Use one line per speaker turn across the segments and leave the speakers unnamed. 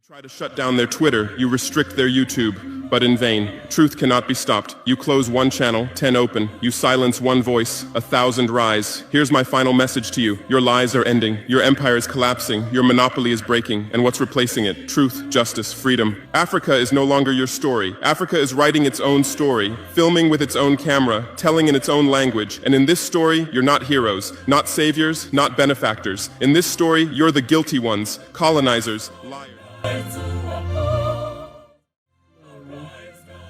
Try to shut down their Twitter, you restrict their YouTube, but in vain. Truth cannot be stopped. You close one channel, 10 open. You silence one voice, 1,000 rise. Here's my final message to you. Your lies are ending. Your empire is collapsing. Your monopoly is breaking. And what's replacing it? Truth, justice, freedom. Africa is no longer your story. Africa is writing its own story, filming with its own camera, telling in its own language. And in this story, you're not heroes, not saviors, not benefactors. In this story, you're the guilty ones, colonizers, liars.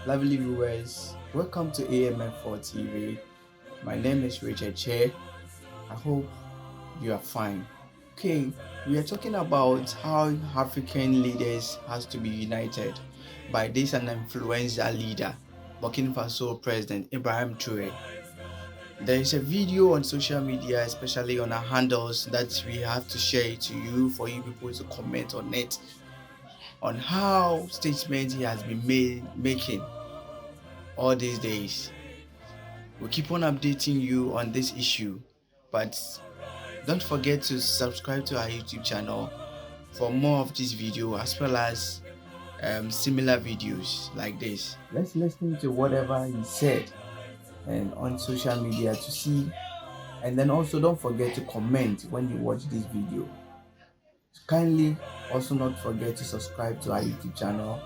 Lovely viewers, welcome to AMF4 TV. My name is Richard Che. I hope you are fine. Okay, we are talking about how African leaders has to be united by this an influential leader, Burkina Faso President Ibrahim Traoré. There is a video on social media, especially on our handles, that we have to share it to you for you people to comment on it, on how statements he has been making all these days. We'll keep on updating you on this issue, but don't forget to subscribe to our YouTube channel for more of this video as well as similar videos like this. Let's listen to whatever he said and on social media to see, and then also don't forget to comment when you watch this video. Kindly also not forget to subscribe to our YouTube channel,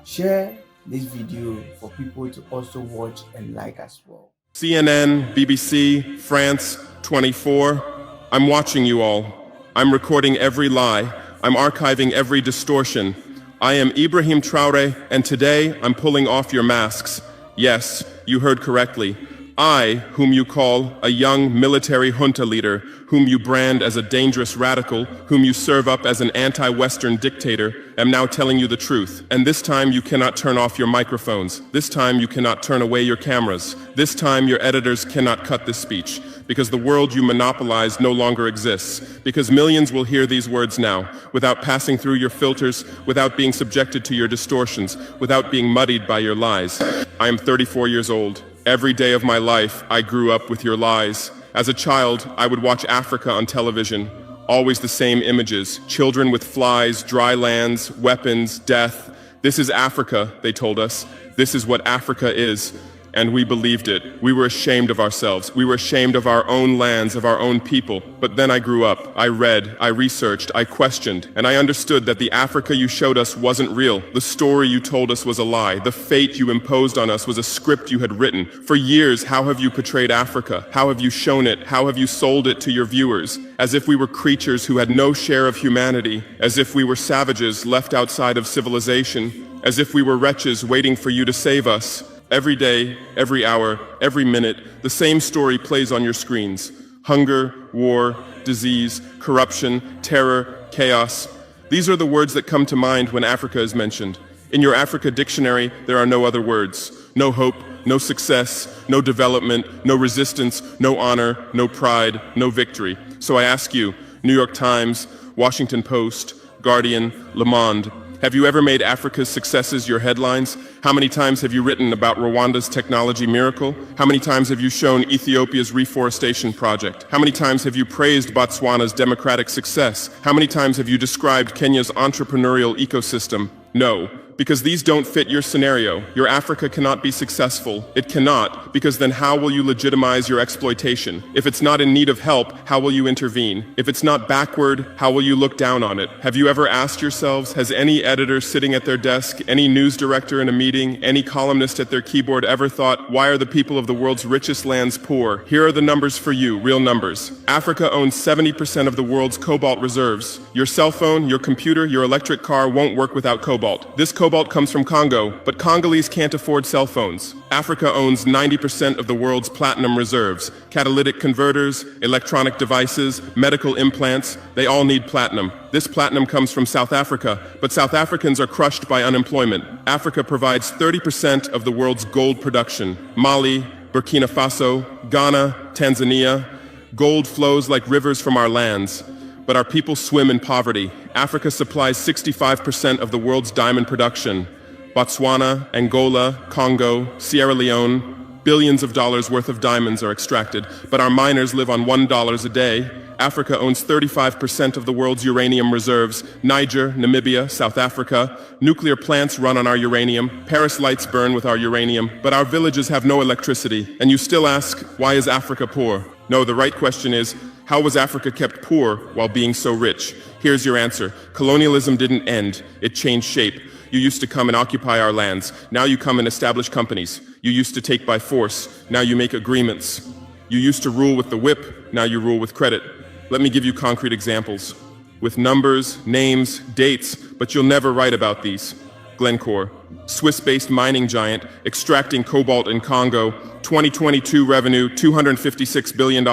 share this video for people to also watch and like as well.
CNN, BBC, France 24, I'm watching you all. I'm recording every lie. I'm archiving every distortion. I am Ibrahim Traoré, and today I'm pulling off your masks. Yes, you heard correctly. I, whom you call a young military junta leader, whom you brand as a dangerous radical, whom you serve up as an anti-Western dictator, am now telling you the truth. And this time you cannot turn off your microphones. This time you cannot turn away your cameras. This time your editors cannot cut this speech, because the world you monopolize no longer exists, because millions will hear these words now, without passing through your filters, without being subjected to your distortions, without being muddied by your lies. I am 34 years old. Every day of my life, I grew up with your lies. As a child, I would watch Africa on television. Always the same images. Children with flies, dry lands, weapons, death. This is Africa, they told us. This is what Africa is. And we believed it. We were ashamed of ourselves. We were ashamed of our own lands, of our own people. But then I grew up. I read, I researched, I questioned, and I understood that the Africa you showed us wasn't real. The story you told us was a lie. The fate you imposed on us was a script you had written. For years, how have you portrayed Africa? How have you shown it? How have you sold it to your viewers? As if we were creatures who had no share of humanity, as if we were savages left outside of civilization, as if we were wretches waiting for you to save us. Every day, every hour, every minute, the same story plays on your screens. Hunger, war, disease, corruption, terror, chaos. These are the words that come to mind when Africa is mentioned. In your Africa dictionary, there are no other words. No hope, no success, no development, no resistance, no honor, no pride, no victory. So I ask you, New York Times, Washington Post, Guardian, Le Monde, have you ever made Africa's successes your headlines? How many times have you written about Rwanda's technology miracle? How many times have you shown Ethiopia's reforestation project? How many times have you praised Botswana's democratic success? How many times have you described Kenya's entrepreneurial ecosystem? No, because these don't fit your scenario. Your Africa cannot be successful. It cannot, because then how will you legitimize your exploitation? If it's not in need of help, how will you intervene? If it's not backward, how will you look down on it? Have you ever asked yourselves, has any editor sitting at their desk, any news director in a meeting, any columnist at their keyboard ever thought, why are the people of the world's richest lands poor? Here are the numbers for you, real numbers. Africa owns 70% of the world's cobalt reserves. Your cell phone, your computer, your electric car won't work without cobalt. This cobalt comes from Congo, but Congolese can't afford cell phones. Africa owns 90% of the world's platinum reserves. Catalytic converters, electronic devices, medical implants, they all need platinum. This platinum comes from South Africa, but South Africans are crushed by unemployment. Africa provides 30% of the world's gold production. Mali, Burkina Faso, Ghana, Tanzania. Gold flows like rivers from our lands, but our people swim in poverty. Africa supplies 65% of the world's diamond production. Botswana, Angola, Congo, Sierra Leone, billions of dollars worth of diamonds are extracted, but our miners live on $1 a day. Africa owns 35% of the world's uranium reserves. Niger, Namibia, South Africa. Nuclear plants run on our uranium. Paris lights burn with our uranium. But our villages have no electricity. And you still ask, why is Africa poor? No, the right question is, how was Africa kept poor while being so rich? Here's your answer. Colonialism didn't end. It changed shape. You used to come and occupy our lands. Now you come and establish companies. You used to take by force. Now you make agreements. You used to rule with the whip. Now you rule with credit. Let me give you concrete examples. With numbers, names, dates, but you'll never write about these. Glencore, Swiss-based mining giant, extracting cobalt in Congo. 2022 revenue, $256 billion.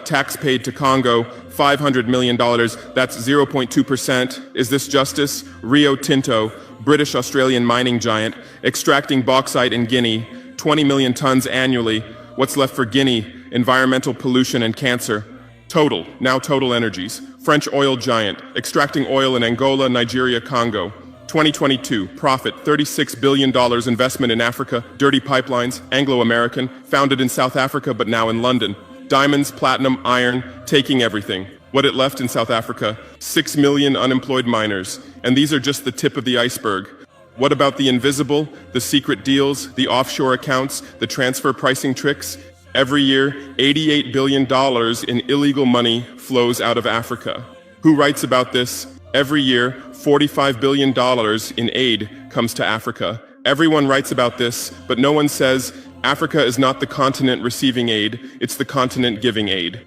Tax paid to Congo, $500 million. That's 0.2%. Is this justice? Rio Tinto, British-Australian mining giant, extracting bauxite in Guinea, 20 million tons annually. What's left for Guinea? Environmental pollution and cancer. Total, now Total Energies, French oil giant, extracting oil in Angola, Nigeria, Congo. 2022, profit, $36 billion investment in Africa, dirty pipelines, Anglo-American, founded in South Africa but now in London. Diamonds, platinum, iron, taking everything. What it left in South Africa, 6 million unemployed miners. And these are just the tip of the iceberg. What about the invisible, the secret deals, the offshore accounts, the transfer pricing tricks? Every year, $88 billion in illegal money flows out of Africa. Who writes about this? Every year, $45 billion in aid comes to Africa. Everyone writes about this, but no one says Africa is not the continent receiving aid, it's the continent giving aid.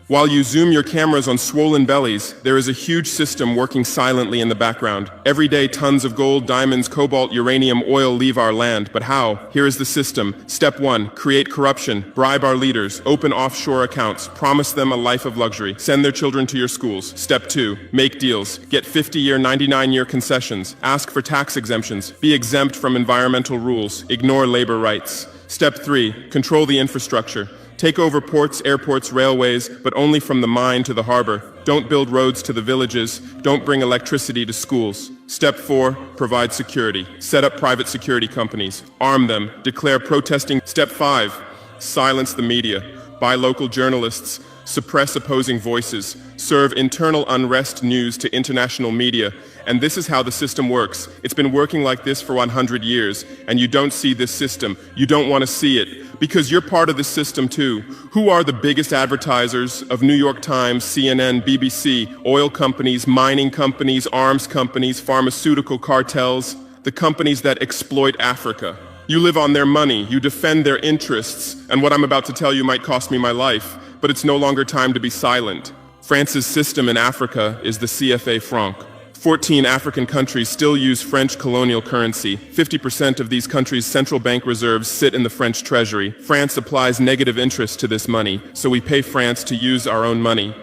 While you zoom your cameras on swollen bellies, there is a huge system working silently in the background. Every day, tons of gold, diamonds, cobalt, uranium, oil leave our land. But how? Here is the system. Step 1, create corruption, bribe our leaders, open offshore accounts, promise them a life of luxury, send their children to your schools. Step 2, make deals, get 50-year, 99-year concessions, ask for tax exemptions, be exempt from environmental rules, ignore labor rights. Step 3, control the infrastructure. Take over ports, airports, railways, but only from the mine to the harbor. Don't build roads to the villages. Don't bring electricity to schools. Step 4, provide security. Set up private security companies. Arm them. Declare protesting. Step 5, silence the media. Buy local journalists. Suppress opposing voices. Serve internal unrest news to international media. And this is how the system works. It's been working like this for 100 years, and you don't see this system. You don't want to see it, because you're part of this system too. Who are the biggest advertisers of New York Times, CNN, BBC, oil companies, mining companies, arms companies, pharmaceutical cartels, the companies that exploit Africa? You live on their money, you defend their interests, and what I'm about to tell you might cost me my life, but it's no longer time to be silent. France's system in Africa is the CFA franc. 14 African countries still use French colonial currency. 50% of these countries' central bank reserves sit in the French treasury. France applies negative interest to this money, so we pay France to use our own money.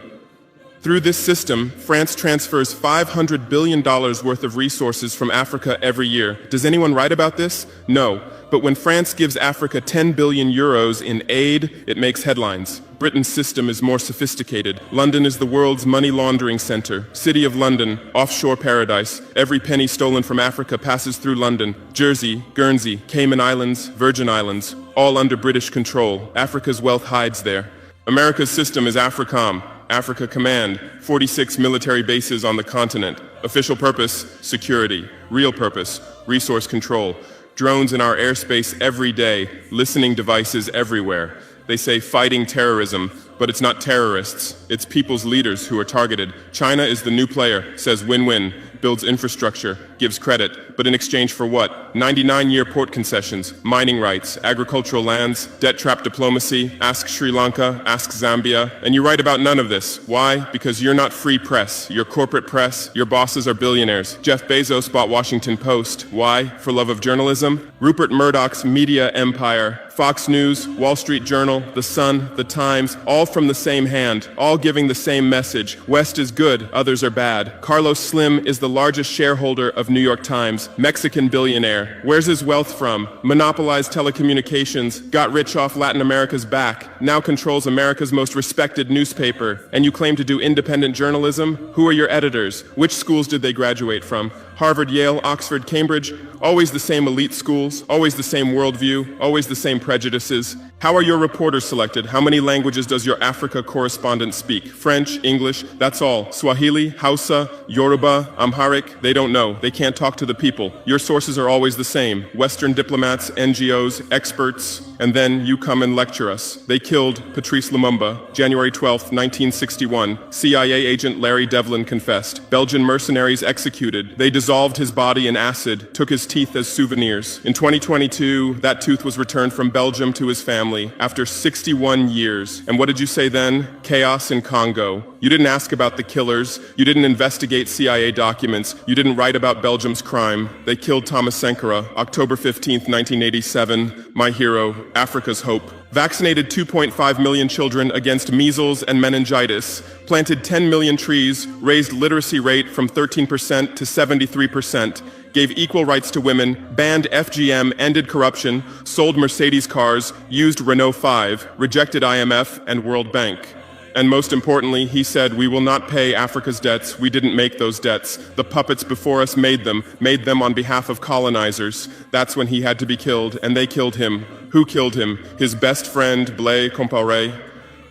Through this system, France transfers $500 billion worth of resources from Africa every year. Does anyone write about this? No. But when France gives Africa 10 billion euros in aid, it makes headlines. Britain's system is more sophisticated. London is the world's money laundering center. City of London, offshore paradise. Every penny stolen from Africa passes through London. Jersey, Guernsey, Cayman Islands, Virgin Islands, all under British control. Africa's wealth hides there. America's system is AFRICOM, Africa Command, 46 military bases on the continent. Official purpose, security. Real purpose, resource control. Drones in our airspace every day, listening devices everywhere. They say fighting terrorism, but it's not terrorists, it's people's leaders who are targeted. China is the new player, says win-win, builds infrastructure, gives credit, but in exchange for what? 99-year port concessions, mining rights, agricultural lands, debt-trap diplomacy, ask Sri Lanka, ask Zambia, and you write about none of this. Why? Because you're not free press, you're corporate press, your bosses are billionaires. Jeff Bezos bought Washington Post. Why? For love of journalism? Rupert Murdoch's media empire, Fox News, Wall Street Journal, The Sun, The Times, all from the same hand, all giving the same message. West is good, others are bad. Carlos Slim is the largest shareholder of New York Times, Mexican billionaire. Where's his wealth from? Monopolized telecommunications, got rich off Latin America's back, now controls America's most respected newspaper. And you claim to do independent journalism? Who are your editors? Which schools did they graduate from? Harvard, Yale, Oxford, Cambridge? Always the same elite schools, always the same worldview, always the same prejudices. How are your reporters selected? How many languages does your Africa correspondent speak? French, English, that's all. Swahili, Hausa, Yoruba, Amharic, they don't know. They can't talk to the people. Your sources are always the same. Western diplomats, NGOs, experts, and then you come and lecture us. They killed Patrice Lumumba, January 12, 1961. CIA agent Larry Devlin confessed. Belgian mercenaries executed. They dissolved his body in acid, took his teeth as souvenirs. In 2022, that tooth was returned from Belgium to his family after 61 years. And what did you say then? Chaos in Congo. You didn't ask about the killers. You didn't investigate CIA documents. You didn't write about Belgium's crime. They killed Thomas Sankara, October 15th, 1987. My hero, Africa's hope. Vaccinated 2.5 million children against measles and meningitis, planted 10 million trees, raised literacy rate from 13% to 73%, gave equal rights to women, banned FGM, ended corruption, sold Mercedes cars, used Renault 5, rejected IMF and World Bank. And most importantly, he said, we will not pay Africa's debts. We didn't make those debts. The puppets before us made them on behalf of colonizers. That's when he had to be killed, and they killed him. Who killed him? His best friend, Blaise Compaoré,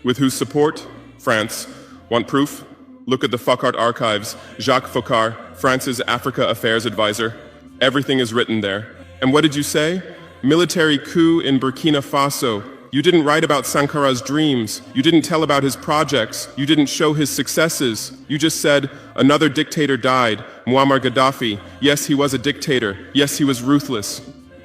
with whose support? France. Want proof? Look at the Focart archives. Jacques Faucard, France's Africa Affairs advisor. Everything is written there. And what did you say? Military coup in Burkina Faso. You didn't write about Sankara's dreams. You didn't tell about his projects. You didn't show his successes. You just said, another dictator died, Muammar Gaddafi. Yes, he was a dictator. Yes, he was ruthless.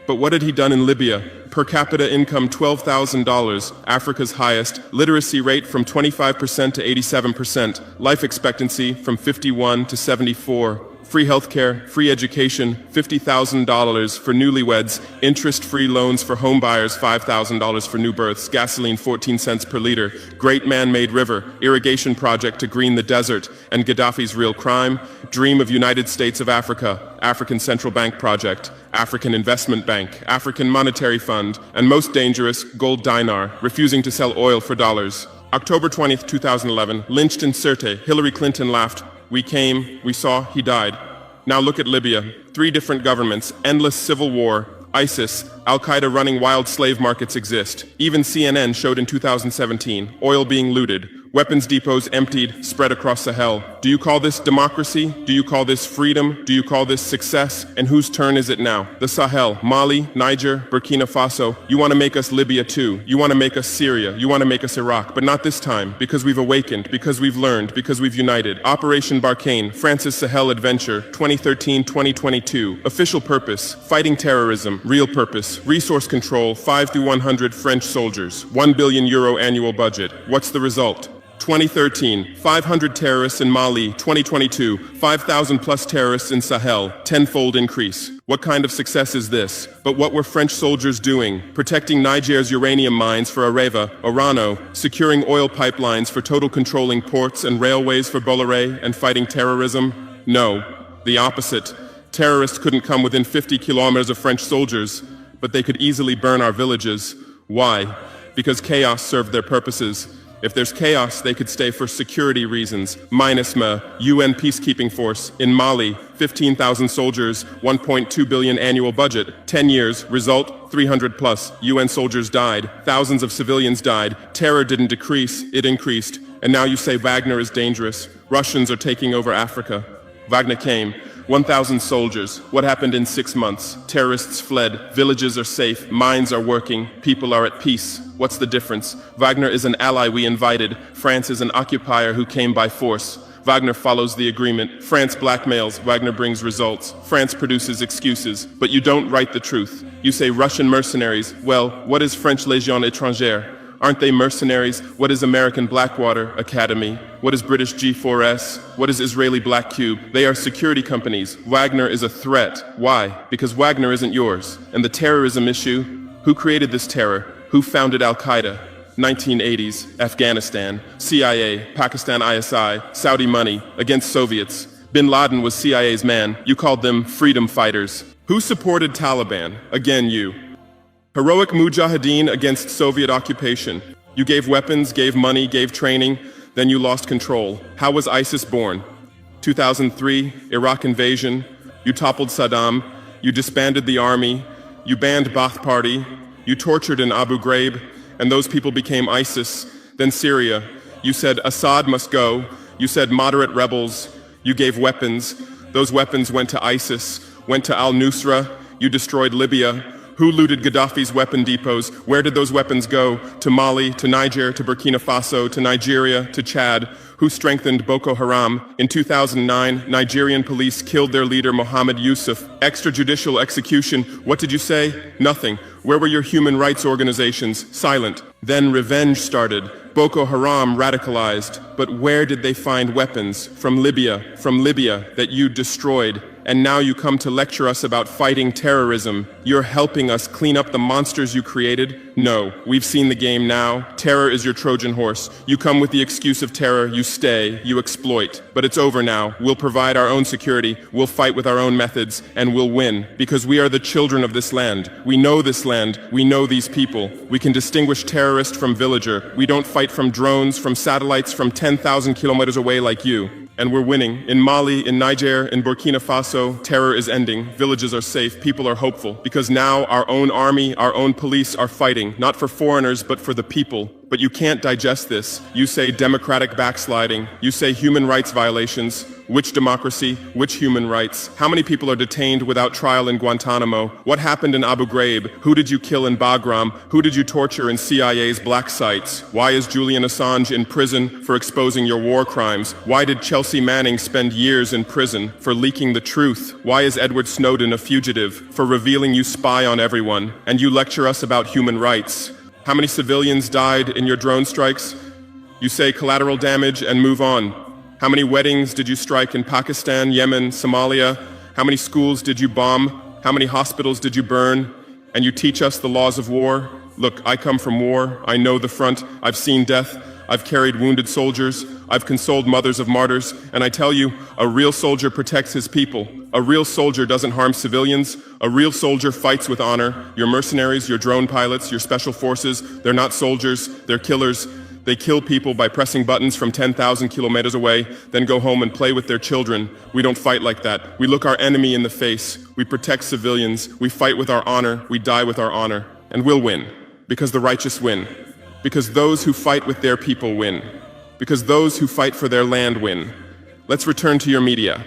But what had he done in Libya? Per capita income $12,000, Africa's highest, literacy rate from 25% to 87%, life expectancy from 51 to 74. Free healthcare, free education, $50,000 for newlyweds, interest-free loans for home buyers, $5,000 for new births, gasoline 14 cents per liter, great man-made river, irrigation project to green the desert, and Gaddafi's real crime, dream of United States of Africa, African Central Bank project, African Investment Bank, African Monetary Fund, and most dangerous, gold dinar, refusing to sell oil for dollars. October 20th, 2011, lynched in Sirte, Hillary Clinton laughed. We came, we saw, he died. Now look at Libya. 3 different governments, endless civil war, ISIS, Al-Qaeda running wild slave markets exist. Even CNN showed in 2017, oil being looted, weapons depots emptied, spread across Sahel. Do you call this democracy? Do you call this freedom? Do you call this success? And whose turn is it now? The Sahel, Mali, Niger, Burkina Faso. You want to make us Libya too. You want to make us Syria. You want to make us Iraq. But not this time, because we've awakened, because we've learned, because we've united. Operation Barkhane, France's Sahel adventure, 2013-2022. Official purpose, fighting terrorism. Real purpose, resource control, 5 through 100 French soldiers. €1 billion annual budget. What's the result? 2013, 500 terrorists in Mali. 2022, 5,000 plus terrorists in Sahel. Tenfold increase. What kind of success is this? But what were French soldiers doing? Protecting Niger's uranium mines for Areva, Orano, securing oil pipelines for Total, controlling ports and railways for Bolloré, and fighting terrorism? No, the opposite. Terrorists couldn't come within 50 kilometers of French soldiers, but they could easily burn our villages. Why? Because chaos served their purposes. If there's chaos, they could stay for security reasons. MINUSMA, UN peacekeeping force. In Mali, 15,000 soldiers, 1.2 billion annual budget. 10 years, result, 300 plus. UN soldiers died. Thousands of civilians died. Terror didn't decrease, it increased. And now you say Wagner is dangerous. Russians are taking over Africa. Wagner came. 1,000 soldiers. What happened in 6 months? Terrorists fled. Villages are safe. Mines are working. People are at peace. What's the difference? Wagner is an ally we invited. France is an occupier who came by force. Wagner follows the agreement. France blackmails. Wagner brings results. France produces excuses. But you don't write the truth. You say Russian mercenaries. Well, what is French Légion étrangère? Aren't they mercenaries? What is American Blackwater Academy? What is British G4S? What is Israeli Black Cube? They are security companies. Wagner is a threat. Why? Because Wagner isn't yours. And the terrorism issue? Who created this terror? Who founded Al-Qaeda? 1980s, Afghanistan, CIA, Pakistan ISI, Saudi money, against Soviets. Bin Laden was CIA's man. You called them freedom fighters. Who supported Taliban? Again, you. Heroic mujahideen against Soviet occupation. You gave weapons, gave money, gave training, then you lost control. How was ISIS born? 2003, Iraq invasion. You toppled Saddam. You disbanded the army. You banned Ba'ath Party. You tortured in Abu Ghraib. and those people became ISIS, then Syria. You said Assad must go. You said moderate rebels. You gave weapons. Those weapons went to ISIS, went to al-Nusra. You destroyed Libya. Who looted Gaddafi's weapon depots? Where did those weapons go? To Mali, to Niger, to Burkina Faso, to Nigeria, to Chad? Who strengthened Boko Haram? In 2009, Nigerian police killed their leader Mohammed Yusuf. Extrajudicial execution. What did you say? Nothing. Where were your human rights organizations? Silent. Then revenge started. Boko Haram radicalized. But where did they find weapons? From Libya that you destroyed. And now you come to lecture us about fighting terrorism. You're helping us clean up the monsters you created? No, we've seen the game now. Terror is your Trojan horse. You come with the excuse of terror, you stay, you exploit. But it's over now. We'll provide our own security, we'll fight with our own methods, and we'll win. Because we are the children of this land. We know this land, we know these people. We can distinguish terrorist from villager. We don't fight from drones, from satellites, from 10,000 kilometers away like you. And we're winning. In Mali, in Niger, in Burkina Faso, terror is ending. Villages are safe. People are hopeful. Because now our own army, our own police are fighting, not for foreigners, but for the people. But you can't digest this. You say democratic backsliding. You say human rights violations. Which democracy? Which human rights? How many people are detained without trial in Guantanamo? What happened in Abu Ghraib? Who did you kill in Bagram? Who did you torture in CIA's black sites? Why is Julian Assange in prison for exposing your war crimes? Why did Chelsea Manning spend years in prison for leaking the truth? Why is Edward Snowden a fugitive for revealing you spy on everyone? And you lecture us about human rights. How many civilians died in your drone strikes? You say collateral damage and move on. How many weddings did you strike in Pakistan, Yemen, Somalia? How many schools did you bomb? How many hospitals did you burn? And you teach us the laws of war? Look, I come from war. I know the front. I've seen death. I've carried wounded soldiers. I've consoled mothers of martyrs. And I tell you, a real soldier protects his people. A real soldier doesn't harm civilians. A real soldier fights with honor. Your mercenaries, your drone pilots, your special forces, they're not soldiers, they're killers. They kill people by pressing buttons from 10,000 kilometers away, then go home and play with their children. We don't fight like that. We look our enemy in the face. We protect civilians. We fight with our honor. We die with our honor. And we'll win. Because the righteous win. Because those who fight with their people win. Because those who fight for their land win. Let's return to your media.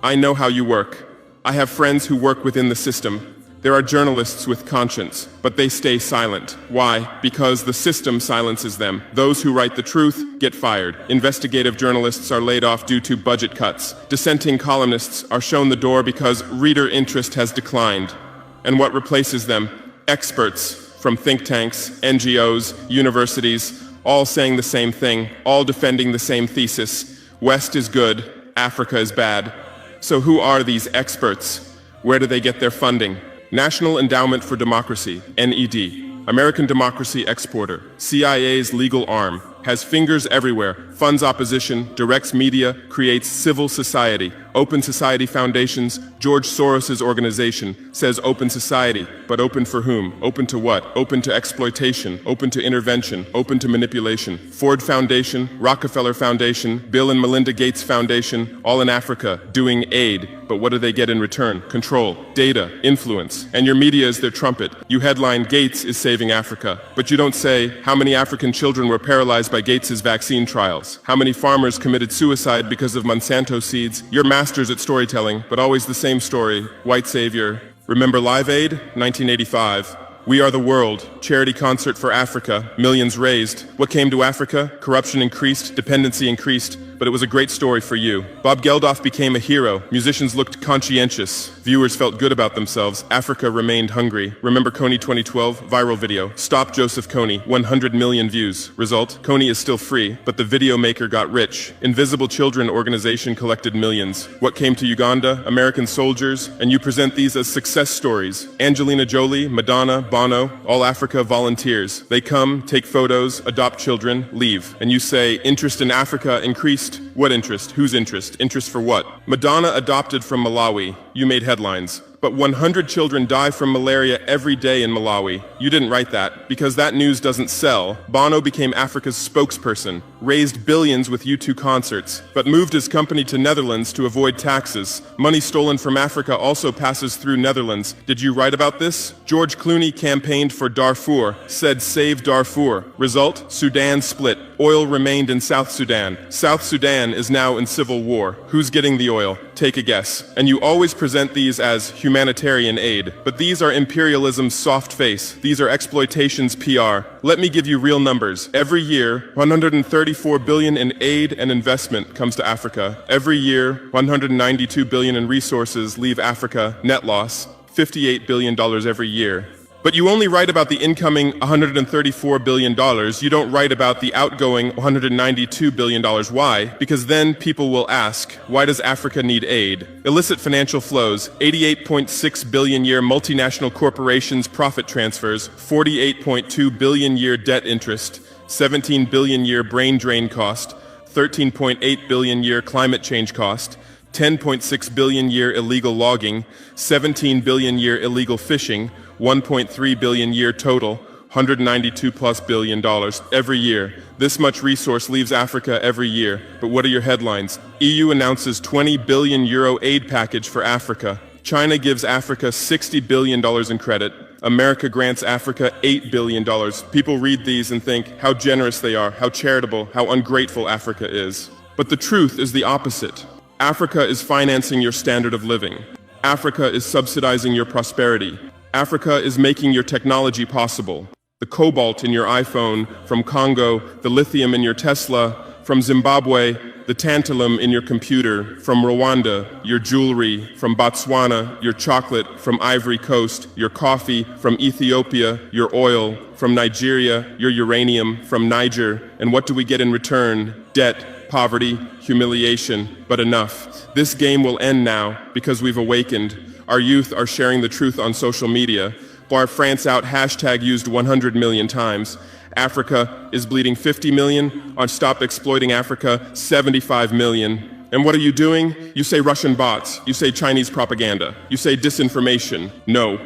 I know how you work. I have friends who work within the system. There are journalists with conscience, but they stay silent. Why? Because the system silences them. Those who write the truth get fired. Investigative journalists are laid off due to budget cuts. Dissenting columnists are shown the door because reader interest has declined. And what replaces them? Experts from think tanks, NGOs, universities, all saying the same thing, all defending the same thesis. West is good, Africa is bad. So who are these experts? Where do they get their funding? National Endowment for Democracy, NED, American Democracy Exporter, CIA's legal arm, has fingers everywhere, funds opposition, directs media, creates civil society. Open Society Foundations, George Soros's organization, says open society, but open for whom? Open to what? Open to exploitation, open to intervention, open to manipulation. Ford Foundation, Rockefeller Foundation, Bill and Melinda Gates Foundation, all in Africa, doing aid. But what do they get in return? Control, data, influence. And your media is their trumpet. You headline, Gates is saving Africa. But you don't say, how many African children were paralyzed by Gates's vaccine trials? How many farmers committed suicide because of Monsanto seeds? You're masters at storytelling, but always the same story. White savior. Remember Live Aid? 1985. We Are the World, charity concert for Africa, millions raised. What came to Africa? Corruption increased, dependency increased, but it was a great story for you. Bob Geldof became a hero. Musicians looked conscientious. Viewers felt good about themselves. Africa remained hungry. Remember Kony 2012? Viral video. Stop Joseph Kony. 100 million views. Result? Kony is still free, but the video maker got rich. Invisible Children organization collected millions. What came to Uganda? American soldiers. And you present these as success stories. Angelina Jolie, Madonna, Bono, all Africa volunteers. They come, take photos, adopt children, leave. And you say, interest in Africa increased. What interest? Whose interest? Interest for what? Madonna adopted from Malawi. You made headlines. But 100 children die from malaria every day in Malawi. You didn't write that, because that news doesn't sell. Bono became Africa's spokesperson, raised billions with U2 concerts, but moved his company to Netherlands to avoid taxes. Money stolen from Africa also passes through Netherlands. Did you write about this? George Clooney campaigned for Darfur, said save Darfur. Result? Sudan split. Oil remained in South Sudan. South Sudan is now in civil war. Who's getting the oil? Take a guess. And you always present these as humanitarian aid. But these are imperialism's soft face. These are exploitation's PR. Let me give you real numbers. Every year, 134 billion in aid and investment comes to Africa. Every year, 192 billion in resources leave Africa, net loss, $58 billion every year. But you only write about the incoming $134 billion. You don't write about the outgoing $192 billion. Why? Because then people will ask, why does Africa need aid? Illicit financial flows, 88.6 billion year multinational corporations profit transfers, 48.2 billion year debt interest, 17 billion year brain drain cost, 13.8 billion year climate change cost, 10.6 billion year illegal logging, 17 billion year illegal fishing, 1.3 billion year total, 192 plus billion dollars every year. This much resource leaves Africa every year. But what are your headlines? EU announces 20 billion euro aid package for Africa. China gives Africa $60 billion in credit. America grants Africa $8 billion. People read these and think how generous they are, how charitable, how ungrateful Africa is. But the truth is the opposite. Africa is financing your standard of living. Africa is subsidizing your prosperity. Africa is making your technology possible. The cobalt in your iPhone from Congo, the lithium in your Tesla from Zimbabwe, the tantalum in your computer from Rwanda, your jewelry from Botswana, your chocolate from Ivory Coast, your coffee from Ethiopia, your oil from Nigeria, your uranium from Niger. And what do we get in return? Debt, poverty, humiliation, but enough. This game will end now because we've awakened. Our youth are sharing the truth on social media. Bar France out hashtag used 100 million times. Africa is bleeding 50 million. On Stop Exploiting Africa, 75 million. And what are you doing? You say Russian bots. You say Chinese propaganda. You say disinformation. No.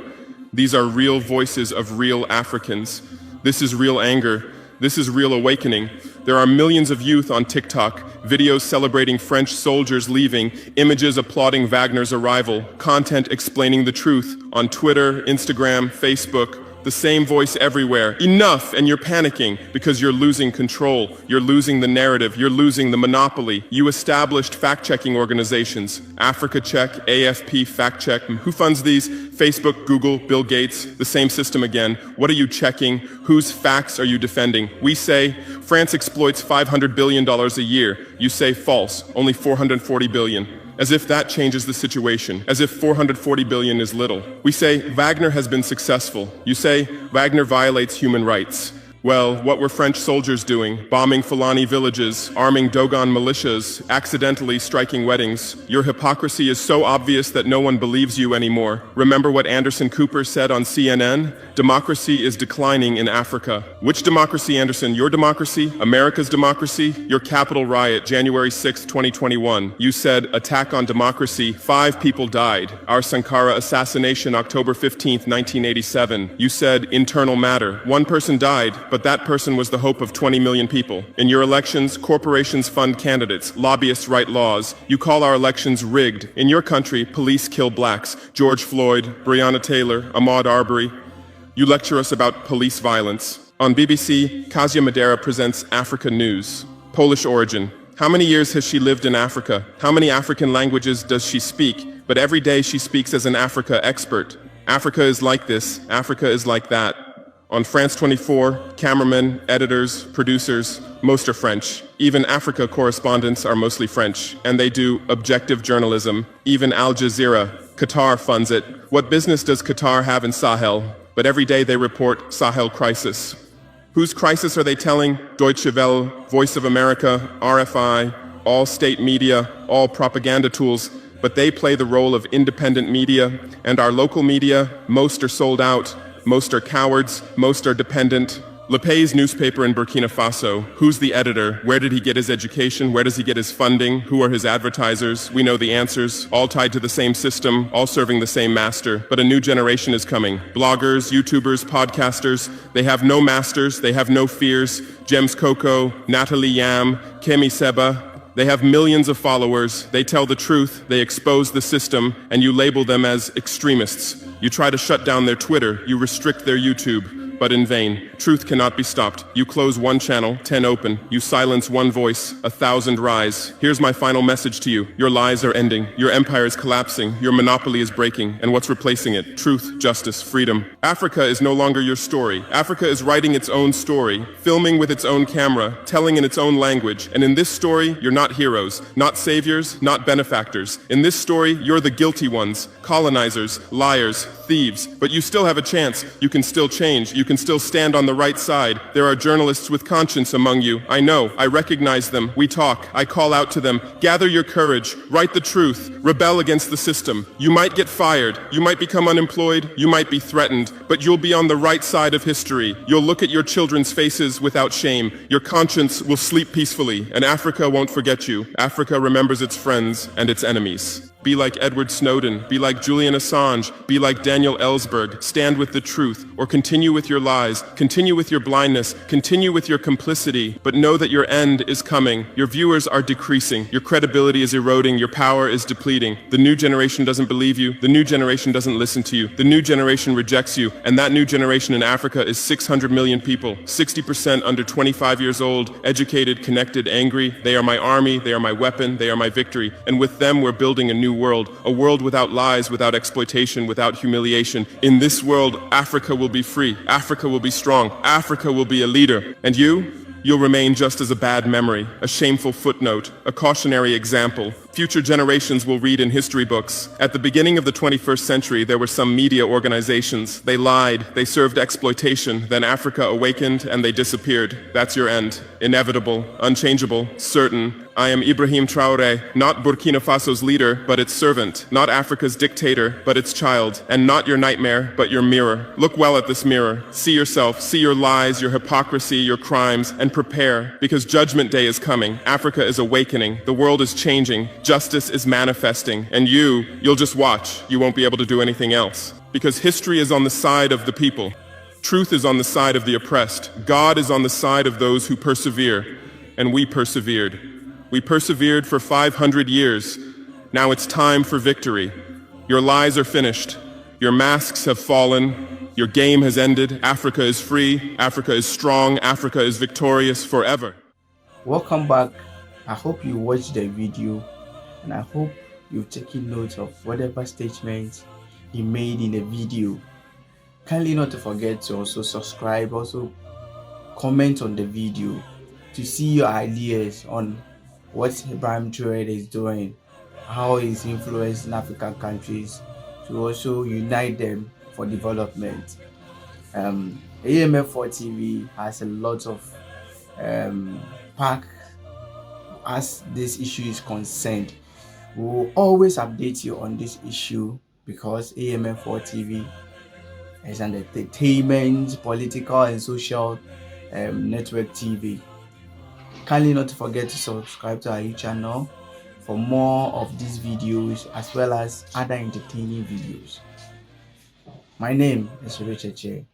These are real voices of real Africans. This is real anger. This is real awakening. There are millions of youth on TikTok, videos celebrating French soldiers leaving, images applauding Wagner's arrival, content explaining the truth on Twitter, Instagram, Facebook, the same voice everywhere. Enough, and you're panicking because you're losing control. You're losing the narrative. You're losing the monopoly. You established fact-checking organizations. Africa Check, AFP Fact Check. Who funds these? Facebook, Google, Bill Gates, the same system again. What are you checking? Whose facts are you defending? We say France exploits $500 billion a year. You say false, only $440 billion. As if that changes the situation, as if 440 billion is little. We say Wagner has been successful. You say Wagner violates human rights. Well, what were French soldiers doing? Bombing Fulani villages, arming Dogon militias, accidentally striking weddings. Your hypocrisy is so obvious that no one believes you anymore. Remember what Anderson Cooper said on CNN? Democracy is declining in Africa. Which democracy, Anderson? Your democracy? America's democracy? Your Capitol riot, January 6, 2021. You said, attack on democracy. 5 people died. Our Sankara assassination, October 15, 1987. You said, internal matter. 1 person died, but that person was the hope of 20 million people. In your elections, corporations fund candidates, lobbyists write laws. You call our elections rigged. In your country, police kill blacks. George Floyd, Breonna Taylor, Ahmaud Arbery. You lecture us about police violence. On BBC, Kasia Madera presents Africa News. Polish origin. How many years has she lived in Africa? How many African languages does she speak? But every day she speaks as an Africa expert. Africa is like this, Africa is like that. On France 24, cameramen, editors, producers, most are French. Even Africa correspondents are mostly French, and they do objective journalism. Even Al Jazeera. Qatar funds it. What business does Qatar have in Sahel? But every day they report Sahel crisis. Whose crisis are they telling? Deutsche Welle, Voice of America, RFI, all state media, all propaganda tools, but they play the role of independent media, and our local media, most are sold out. Most are cowards, most are dependent. Lepay's newspaper in Burkina Faso. Who's the editor? Where did he get his education? Where does he get his funding? Who are his advertisers? We know the answers, all tied to the same system, all serving the same master. But a new generation is coming. Bloggers, YouTubers, podcasters, they have no masters, they have no fears. James Coco, Natalie Yam, Kemi Seba, they have millions of followers, they tell the truth, they expose the system, and you label them as extremists. You try to shut down their Twitter, you restrict their YouTube. But in vain. Truth cannot be stopped. You close one channel, 10 open. You silence one voice, 1,000 rise. Here's my final message to you. Your lies are ending. Your empire is collapsing. Your monopoly is breaking. And what's replacing it? Truth, justice, freedom. Africa is no longer your story. Africa is writing its own story, filming with its own camera, telling in its own language. And in this story, you're not heroes, not saviors, not benefactors. In this story, you're the guilty ones, colonizers, liars, thieves. But you still have a chance. You can still change. You can still stand on the right side. There are journalists with conscience among you. I know. I recognize them. We talk. I call out to them. Gather your courage. Write the truth. Rebel against the system. You might get fired. You might become unemployed. You might be threatened. But you'll be on the right side of history. You'll look at your children's faces without shame. Your conscience will sleep peacefully. And Africa won't forget you. Africa remembers its friends and its enemies. Be like Edward Snowden, be like Julian Assange, be like Daniel Ellsberg, stand with the truth, or continue with your lies, continue with your blindness, continue with your complicity, but know that your end is coming. Your viewers are decreasing, your credibility is eroding, your power is depleting. The new generation doesn't believe you, the new generation doesn't listen to you, the new generation rejects you, and that new generation in Africa is 600 million people, 60% under 25 years old, educated, connected, angry. They are my army, they are my weapon, they are my victory, and with them we're building a new world, a world without lies, without exploitation, without humiliation. In this world, Africa will be free, Africa will be strong, Africa will be a leader. And you'll remain just as a bad memory, a shameful footnote, a cautionary example. Future generations will read in history books. At the beginning of the 21st century, there were some media organizations. They lied, they served exploitation, then Africa awakened and they disappeared. That's your end. Inevitable, unchangeable, certain. I am Ibrahim Traoré, not Burkina Faso's leader, but its servant, not Africa's dictator, but its child, and not your nightmare, but your mirror. Look well at this mirror. See yourself, see your lies, your hypocrisy, your crimes, and prepare, because Judgment Day is coming. Africa is awakening. The world is changing. Justice is manifesting. And you'll just watch. You won't be able to do anything else. Because history is on the side of the people. Truth is on the side of the oppressed. God is on the side of those who persevere. And we persevered. We persevered for 500 years. Now it's time for victory. Your lies are finished. Your masks have fallen. Your game has ended. Africa is free. Africa is strong. Africa is victorious forever.
Welcome back. I hope you watched the video and I hope you've taken note of whatever statements he made in the video. Kindly not to forget to also subscribe, also comment on the video to see your ideas on what Ibrahim Traoré is doing, how he's influencing African countries to also unite them for development. AMF4 TV has a lot of pack as this issue is concerned. We will always update you on this issue because AMF4 TV is an entertainment, political and social network TV. Kindly not to forget to subscribe to our YouTube channel for more of these videos as well as other entertaining videos. My name is Richard Che.